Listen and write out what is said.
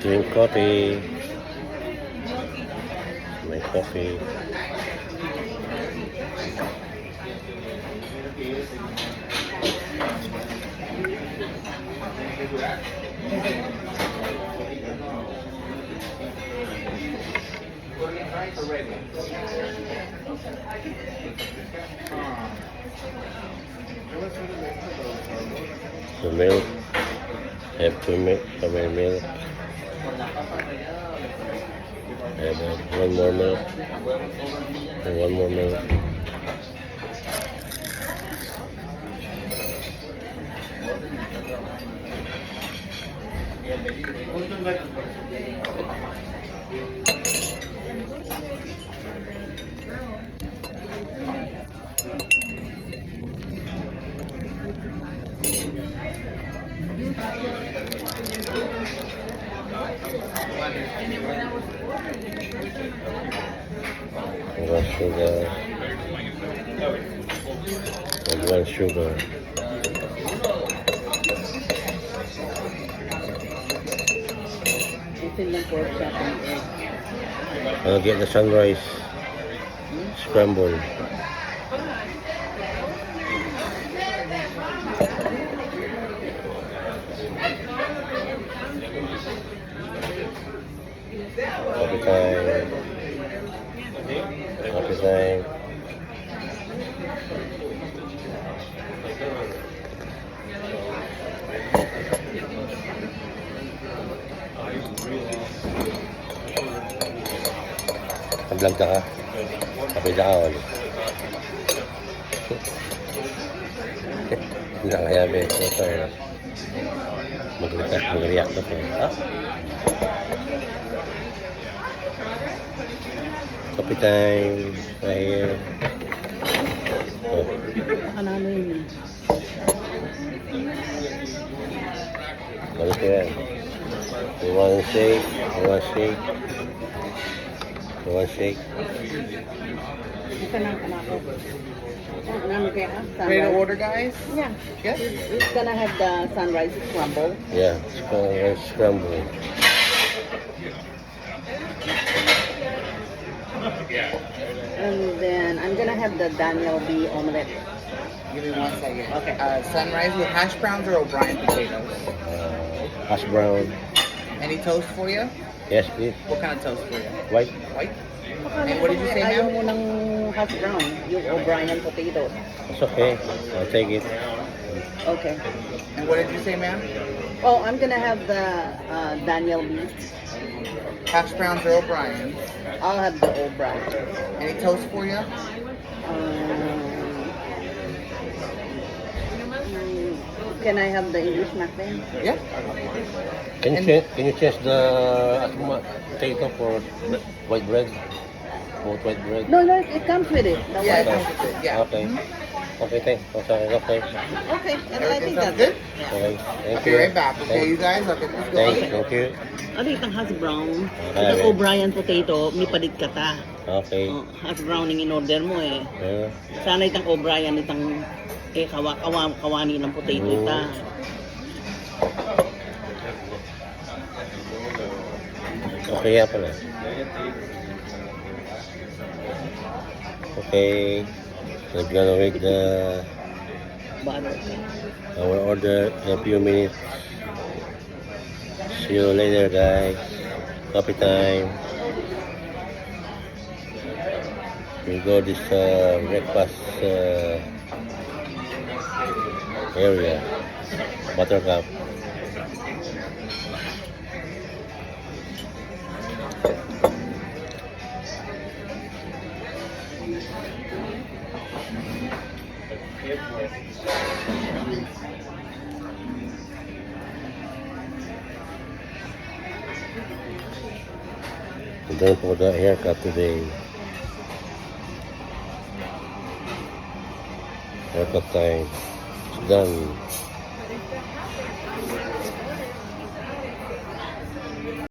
Drink coffee. My coffee. The milk. Have to make some milk. And one more milk. And one more milk. One sugar. And one sugar. I'll get the sunrise scramble. Coffee time. Coffee time. Vlog ka. Kapit ka ulit. Hindi na kaya may sorry. Mag-react ako. Coffee time. Right here. Oh. Balik ko yan. You want shake? You want shake? You want shake? Ready to order, guys? Yeah. Yes. It's gonna have the sunrise scramble. Yeah, it's scramble. And then I'm gonna have the Daniel B omelette. Give me 1 second. Okay. Sunrise with hash browns or O'Brien potatoes? Hash brown. Any toast for you? Yes, please. What kind of toast for you? White. White? And what did you say, Ayaw ma'am? mo ng hash brown, yung O'Brien potatoes. It's okay. I'll take it. Okay. And what did you say, ma'am? Oh, I'm gonna have the Daniel B. Hash browns or O'Brien? I'll have the O'Brien. Any toast for you? Can I have the English muffin? Yeah. Can you change the potato for white bread? Both white bread? No, it comes with it. The Yeah, white it comes with it. Yeah. Okay. Okay, thanks. Okay. Okay, and I Everything think sounds that's good? it. Yeah. Okay. Thank I'll be you. right back. Okay, you guys? I'll get this going. Thank you. Ano itang hash brown? Okay. Itong O'Brien potato, may palit ka ta. Okay. Oh, hash brown yung in-order mo eh. Yeah. Sana itang O'Brien, itang kawani ng potato ita. Okay ya pala. Okay. We're gonna wait Butter. our order in a few minutes. See you later, guys. Coffee time. We go this breakfast area. Buttercup. I'm done for the haircut today. Haircut time. It's done.